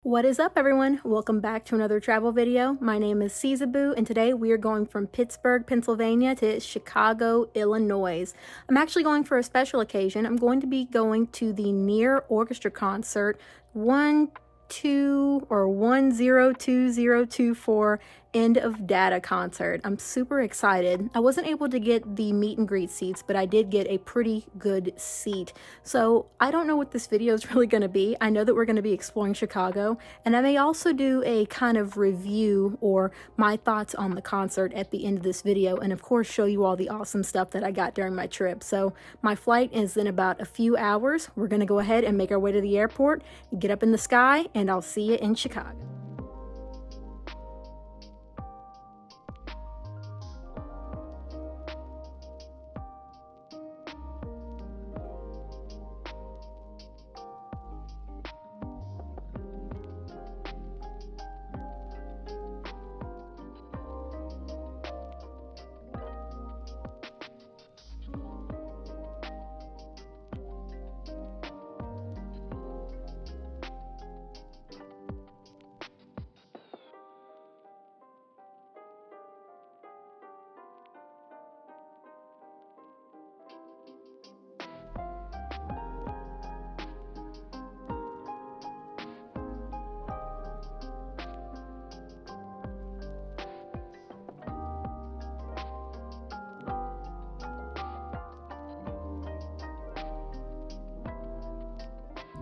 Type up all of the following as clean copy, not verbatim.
What is up, everyone? Welcome back to another travel video. My name is Siezaboo, and today we are going from Pittsburgh, Pennsylvania to Chicago, Illinois. I'm actually going for a special occasion. I'm going to be going to the NieR Orchestra concert 1022024 End of Data concert. I'm super excited. I wasn't able to get the meet and greet seats, but I did get a pretty good seat. So I don't know what this video is really going to be. I know that we're going to be exploring Chicago, and I may also do a kind of review or my thoughts on the concert at the end of this video, and of course show you all the awesome stuff that I got during my trip. So my flight is in about a few hours. We're going to go ahead and make our way to the airport, get up in the sky, and I'll see you in Chicago.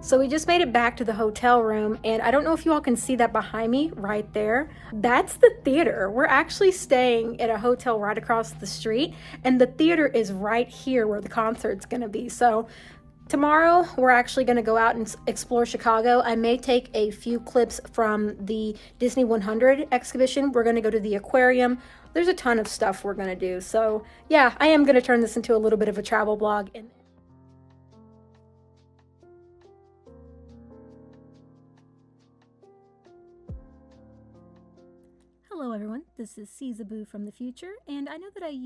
So we just made it back to the hotel room, and I don't know if you all can see that behind me right there. That's the theater. We're actually staying at a hotel right across the street, and the theater is right here where the concert's gonna be. So tomorrow, we're actually going to go out and explore Chicago. I may take a few clips from the Disney 100 exhibition. We're going to go to the aquarium. There's a ton of stuff we're going to do. So yeah, I am going to turn this into a little bit of a travel blog. Hello everyone, this is Siezaboo from the future, and I know that I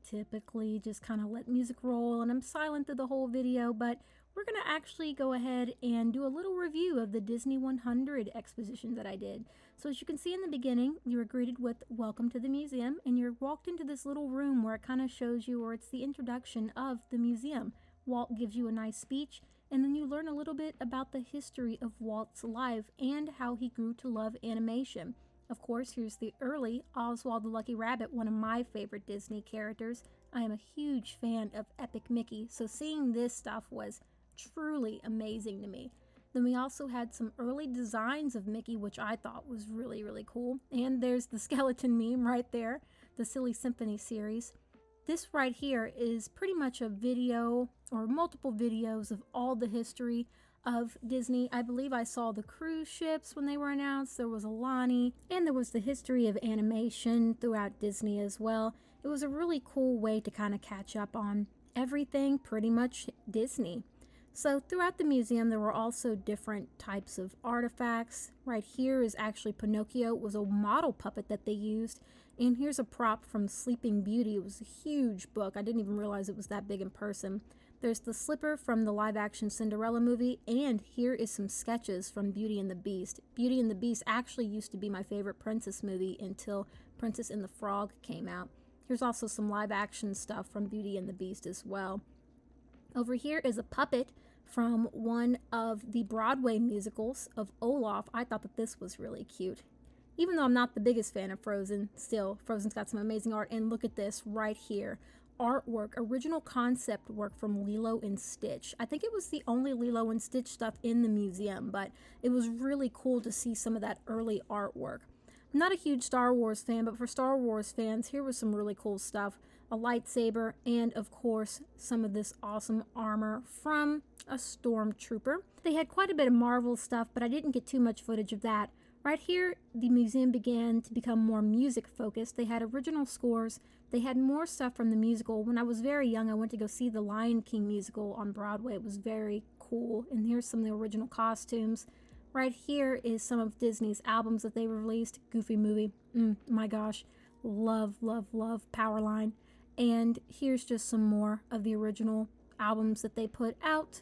typically just kind of let music roll and I'm silent through the whole video, but we're going to actually go ahead and do a little review of the Disney 100 exposition that I did. So as you can see in the beginning, you were greeted with "Welcome to the museum," and you're walked into this little room where it kind of shows you, or it's the introduction of the museum. Walt gives you a nice speech, and then you learn a little bit about the history of Walt's life and how he grew to love animation. Of course, here's the early Oswald the Lucky Rabbit, one of my favorite Disney characters. I am a huge fan of Epic Mickey, so seeing this stuff was truly amazing to me. Then we also had some early designs of Mickey, which I thought was really, really cool. And there's the skeleton meme right there, the Silly Symphony series. This right here is pretty much a video or multiple videos of all the history of Disney. I believe I saw the cruise ships when they were announced. There was Alani, and there was the history of animation throughout Disney as well. It was a really cool way to kind of catch up on everything pretty much Disney. So throughout the museum, there were also different types of artifacts. Right here is actually Pinocchio. It was a model puppet that they used. And here's a prop from Sleeping Beauty. It was a huge book. I didn't even realize it was that big in person. There's the slipper from the live-action Cinderella movie, and here is some sketches from Beauty and the Beast. Beauty and the Beast actually used to be my favorite princess movie until Princess and the Frog came out. Here's also some live-action stuff from Beauty and the Beast as well. Over here is a puppet from one of the Broadway musicals of Olaf. I thought that this was really cute. Even though I'm not the biggest fan of Frozen, still, Frozen's got some amazing art, and look at this right here. Artwork, original concept work from Lilo and Stitch. I think it was the only Lilo and Stitch stuff in the museum, but it was really cool to see some of that early artwork. I'm not a huge Star Wars fan, but for Star Wars fans, here was some really cool stuff. A lightsaber, and of course, some of this awesome armor from a stormtrooper. They had quite a bit of Marvel stuff, but I didn't get too much footage of that. Right here, the museum began to become more music focused. They had original scores. They had more stuff from the musical. When I was very young, I went to go see the Lion King musical on Broadway. It was very cool. And here's some of the original costumes. Right here is some of Disney's albums that they released. Goofy Movie. My gosh. Love, love, love Powerline. And here's just some more of the original albums that they put out.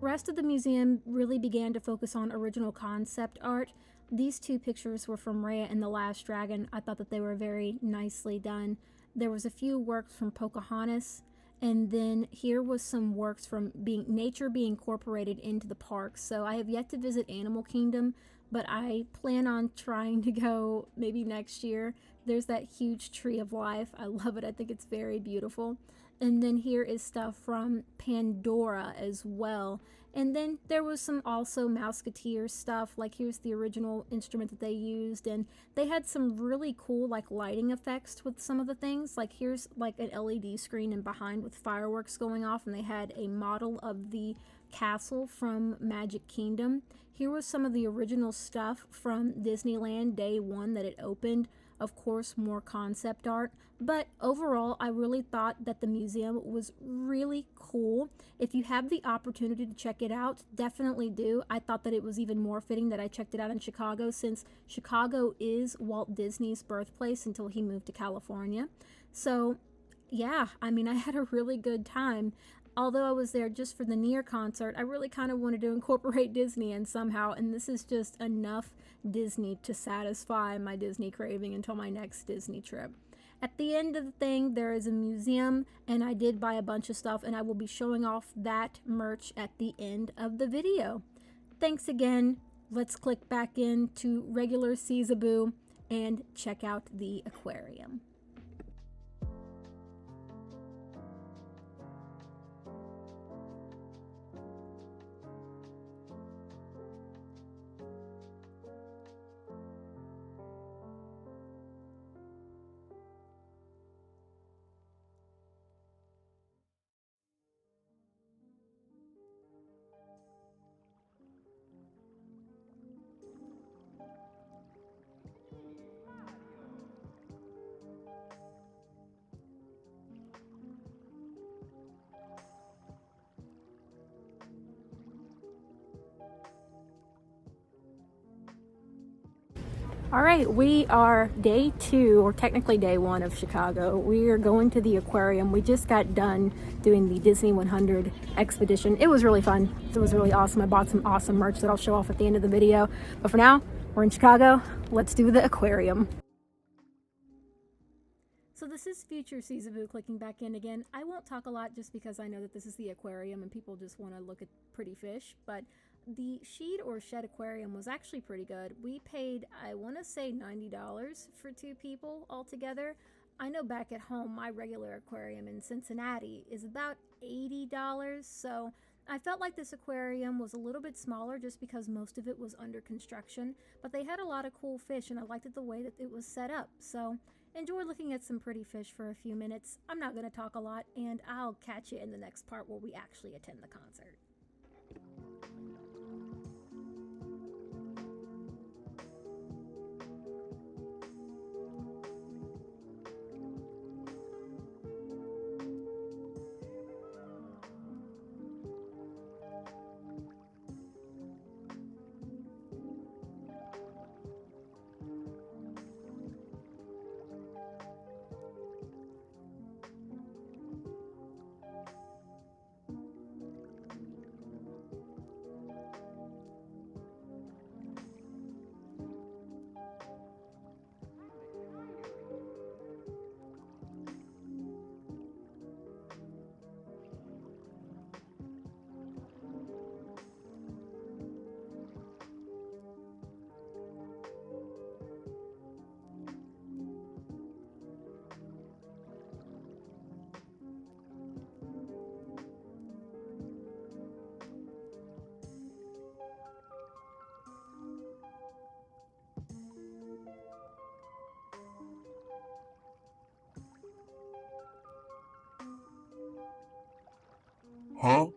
rest of the museum really began to focus on original concept art. These two pictures were from Raya and the Last Dragon. I thought that they were very nicely done. There was a few works from Pocahontas, and then here was some works from nature being incorporated into the park. So I have yet to visit Animal Kingdom, but I plan on trying to go maybe next year. There's that huge tree of life. I love it. I think it's very beautiful. And then here is stuff from Pandora as well. And then there was some also Mouseketeer stuff, like here's the original instrument that they used, and they had some really cool like lighting effects with some of the things. Like here's like an LED screen and behind with fireworks going off, and they had a model of the castle from Magic Kingdom. Here was some of the original stuff from Disneyland day one that it opened. Of course, more concept art, but overall, I really thought that the museum was really cool. If you have the opportunity to check it out, definitely do. I thought that it was even more fitting that I checked it out in Chicago, since Chicago is Walt Disney's birthplace until he moved to California. So, yeah, I mean, I had a really good time. Although I was there just for the NieR concert, I really kind of wanted to incorporate Disney in somehow, and this is just enough Disney to satisfy my Disney craving until my next Disney trip. At the end of the thing, there is a museum, and I did buy a bunch of stuff, and I will be showing off that merch at the end of the video. Thanks again. Let's click back into regular Siezaboo and check out the aquarium. All right, we are day 2, or technically day 1 of Chicago. We are going to the aquarium. We just got done doing the Disney 100 expedition. It was really fun. It was really awesome. I bought some awesome merch that I'll show off at the end of the video. But for now, we're in Chicago. Let's do the aquarium. So this is future Siezaboo clicking back in again. I won't talk a lot just because I know that this is the aquarium and people just want to look at pretty fish, but the Sheed or Shed aquarium was actually pretty good. We paid, I want to say $90 for 2 people altogether. I know back at home, my regular aquarium in Cincinnati is about $80, so I felt like this aquarium was a little bit smaller just because most of it was under construction, but they had a lot of cool fish and I liked it the way that it was set up. So enjoy looking at some pretty fish for a few minutes. I'm not going to talk a lot, and I'll catch you in the next part where we actually attend the concert. Huh?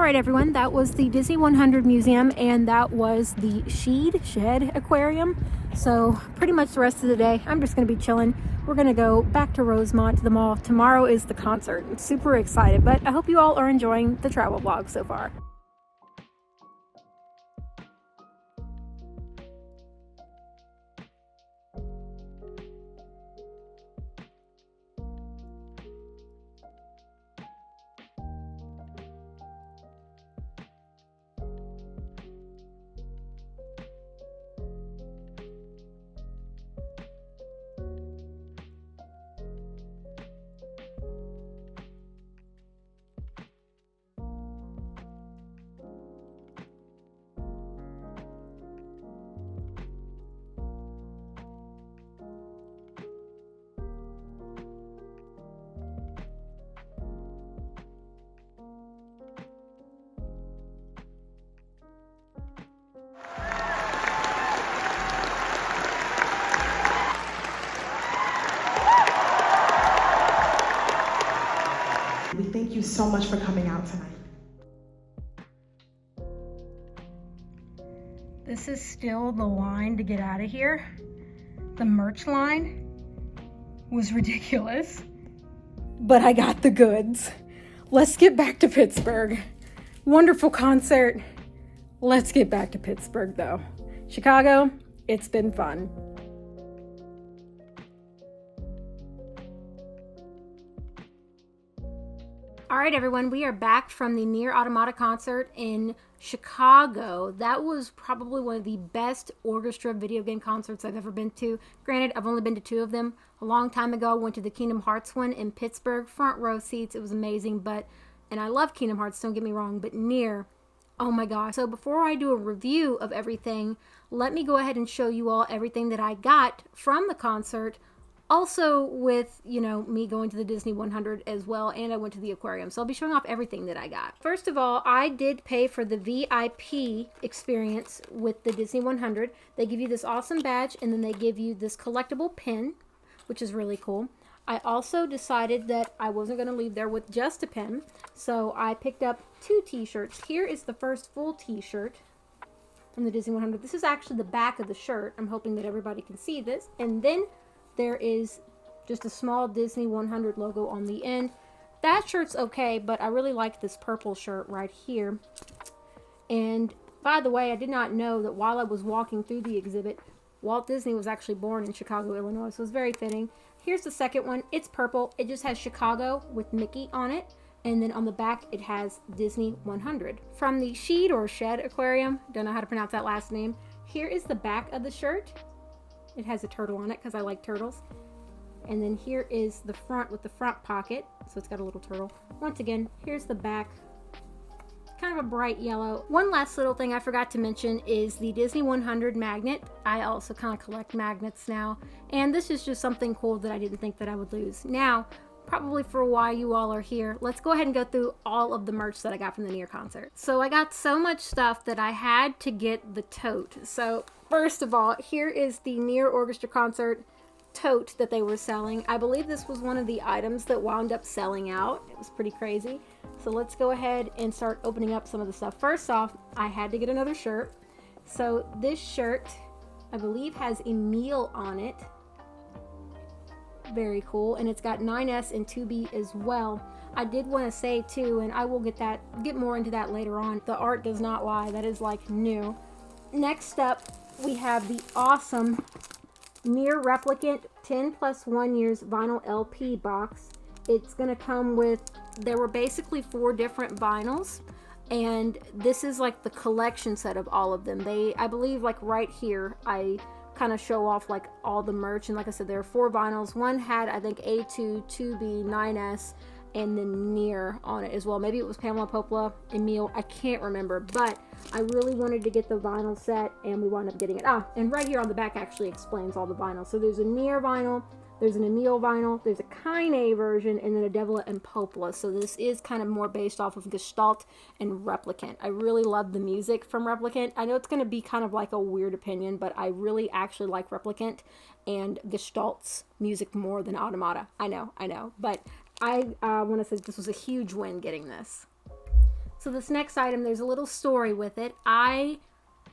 right, everyone, that was the Disney 100 Museum, and that was the Shed Aquarium. So pretty much the rest of the day, I'm just going to be chilling. We're going to go back to Rosemont to the mall. Tomorrow is the concert. I'm super excited, but I hope you all are enjoying the travel vlog so far. We thank you so much for coming out tonight. This is still the line to get out of here. The merch line was ridiculous, but I got the goods. Let's get back to Pittsburgh. Wonderful concert. Let's get back to Pittsburgh though. Chicago, it's been fun. All right, everyone, we are back from the NieR Automata concert in Chicago. That was probably one of the best orchestra video game concerts I've ever been to. Granted, I've only been to 2 of them. A long time ago, I went to the Kingdom Hearts one in Pittsburgh, front row seats. It was amazing, and I love Kingdom Hearts, don't get me wrong, but NieR, oh my gosh. So before I do a review of everything, let me go ahead and show you all everything that I got from the concert. Also with, me going to the Disney 100 as well, and I went to the aquarium. So I'll be showing off everything that I got. First of all, I did pay for the VIP experience with the Disney 100. They give you this awesome badge, and then they give you this collectible pin, which is really cool. I also decided that I wasn't going to leave there with just a pin, so I picked up 2 t-shirts. Here is the first full t-shirt from the Disney 100. This is actually the back of the shirt. I'm hoping that everybody can see this. And then there is just a small Disney 100 logo on the end. That shirt's okay, but I really like this purple shirt right here. And by the way, I did not know that while I was walking through the exhibit, Walt Disney was actually born in Chicago, Illinois, so it's very fitting. Here's the second one. It's purple. It just has Chicago with Mickey on it. And then on the back, it has Disney 100. From the Shed Aquarium, don't know how to pronounce that last name. Here is the back of the shirt. It has a turtle on it because I like turtles. And then here is the front with the front pocket. So it's got a little turtle. Once again, here's the back. Kind of a bright yellow. One last little thing I forgot to mention is the Disney 100 magnet. I also kind of collect magnets now. And this is just something cool that I didn't think that I would lose. Now, probably for why you all are here, let's go ahead and go through all of the merch that I got from the NieR concert. So I got so much stuff that I had to get the tote. So first of all, here is the NieR Orchestra concert tote that they were selling. I believe this was one of the items that wound up selling out. It was pretty crazy. So let's go ahead and start opening up some of the stuff. First off, I had to get another shirt. So this shirt, I believe, has Emil on it. Very cool. And it's got 9S and 2B as well. I did want to say too, and I will get more into that later on, the art does not lie. That is like new. Next up, we have the awesome NieR Replicant 10+1 years vinyl LP box. It's going to come with, there were basically 4 different vinyls, and this is like the collection set of all of them. I believe like right here, I kind of show off like all the merch, and like I said, there are 4 vinyls. One had, I think, A2, 2B, 9S, and then NieR on it as well. Maybe it was Pamela Popola, Emil, I can't remember, but I really wanted to get the vinyl set, and we wound up getting it. And right here on the back actually explains all the vinyls. So there's a NieR vinyl, there's an Emil vinyl, there's a Kaine version, and then a Devila and Popola. So this is kind of more based off of Gestalt and Replicant. I really love the music from Replicant. I know it's going to be kind of like a weird opinion, but I really actually like Replicant and Gestalt's music more than Automata. I know, but I want to say this was a huge win getting this. So this next item, there's a little story with it. I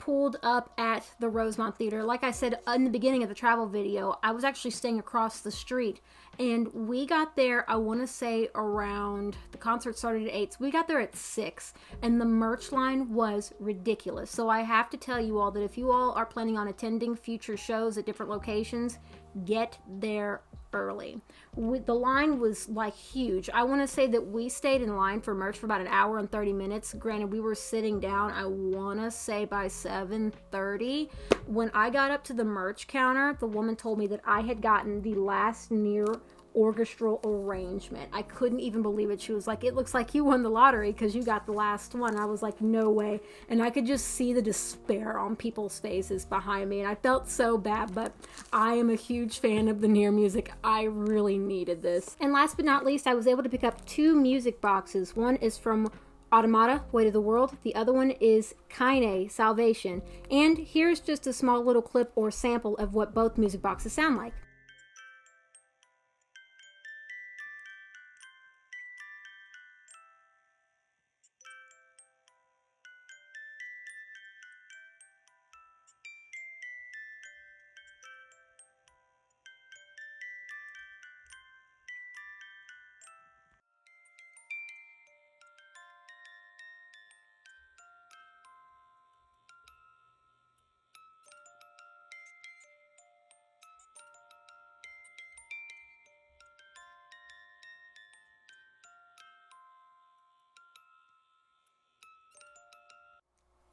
pulled up at the Rosemont Theater. Like I said in the beginning of the travel video, I was actually staying across the street, and we got there, I want to say around, the concert started at 8, so we got there at 6, and the merch line was ridiculous. So I have to tell you all that if you all are planning on attending future shows at different locations, get there early. The line was like huge. I want to say that we stayed in line for merch for about an hour and 30 minutes. Granted, we were sitting down, I want to say by 7:30. When I got up to the merch counter, the woman told me that I had gotten the last NieR Orchestra arrangement. I couldn't even believe it. She was like, "It looks like you won the lottery because you got the last one." I was like, "No way." And I could just see the despair on people's faces behind me, and I felt so bad, but I am a huge fan of the NieR music. I really needed this. And last but not least, I was able to pick up 2 music boxes. One is from Automata, Weight of the World. The other one is Kaine, Salvation. And here's just a small little clip or sample of what both music boxes sound like.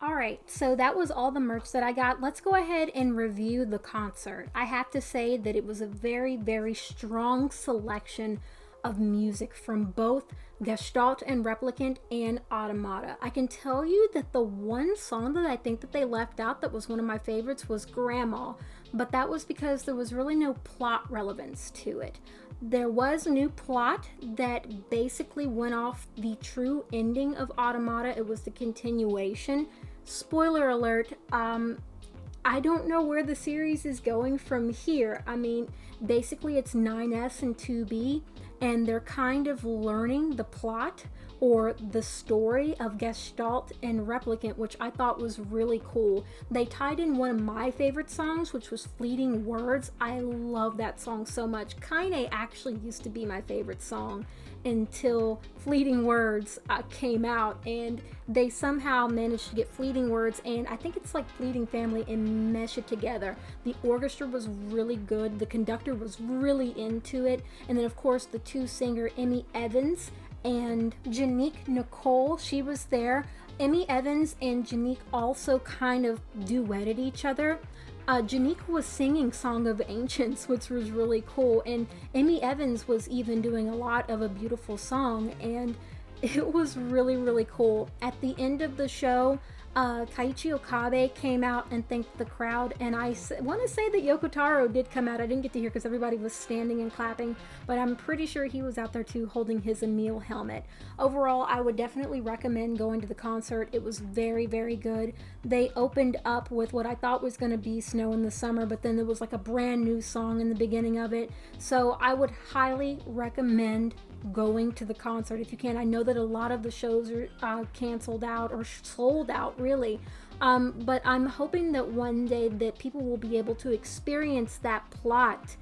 All right, so that was all the merch that I got. Let's go ahead and review the concert. I have to say that it was a very, very strong selection of music from both Gestalt and Replicant and Automata. I can tell you that the one song that I think that they left out that was one of my favorites was Grandma, but that was because there was really no plot relevance to it. There was a new plot that basically went off the true ending of Automata. It was the continuation. Spoiler alert, I don't know where the series is going from here. I mean, basically it's 9S and 2B, and they're kind of learning the plot or the story of Gestalt and Replicant, which I thought was really cool. They tied in one of my favorite songs, which was Fleeting Words. I love that song so much. Kaine actually used to be my favorite song until Fleeting Words came out, and they somehow managed to get Fleeting Words and I think it's like Fleeting Family and mesh it together. The orchestra was really good, the conductor was really into it, and then of course the 2 singer Emmy Evans and Janique Nicole, she was there. Emmy Evans and Janique also kind of duetted each other. Janique was singing Song of Ancients, which was really cool, and Emmy Evans was even doing a lot of A Beautiful Song, and it was really, really cool. At the end of the show, Kaiichi Okabe came out and thanked the crowd, and I want to say that Yoko Taro did come out. I didn't get to hear because everybody was standing and clapping, but I'm pretty sure he was out there too holding his Emile helmet. Overall, I would definitely recommend going to the concert. It was very, very good. They opened up with what I thought was going to be Snow in the Summer, but then there was like a brand new song in the beginning of it, so I would highly recommend going to the concert if you can. I know that a lot of the shows are canceled out or sold out really, but I'm hoping that one day that people will be able to experience that plot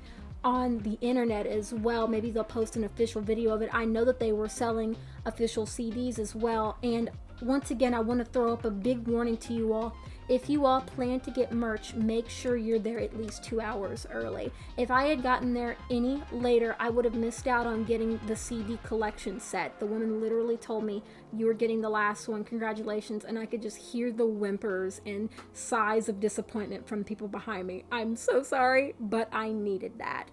on the internet as well. Maybe they'll post an official video of it. I know that they were selling official CDs as well, and once again I want to throw up a big warning to you all. If you all plan to get merch, make sure you're there at least 2 hours early. If I had gotten there any later, I would have missed out on getting the CD collection set. The woman literally told me, "You were getting the last one, congratulations," and I could just hear the whimpers and sighs of disappointment from people behind me. I'm so sorry, but I needed that.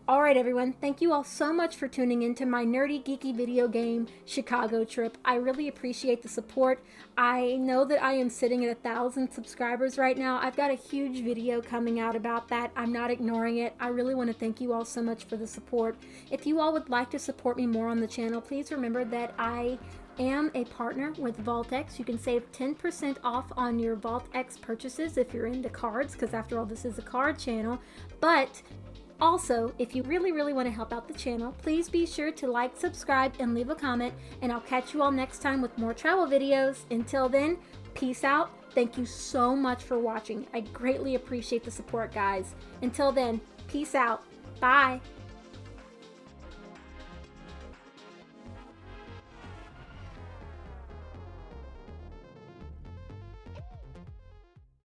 Alright everyone, thank you all so much for tuning in to my nerdy geeky video game Chicago trip. I really appreciate the support. I know that I am sitting at 1,000 subscribers right now. I've got a huge video coming out about that. I'm not ignoring it. I really want to thank you all so much for the support. If you all would like to support me more on the channel, please remember that I am a partner with VaultX. You can save 10% off on your VaultX purchases if you're into cards, because after all, this is a card channel. But Also, if you really want to help out the channel, please be sure to like, subscribe, and leave a comment, and I'll catch you all next time with more travel videos. Until then, peace out. Thank you so much for watching. I greatly appreciate the support, guys. Until then, peace out. Bye.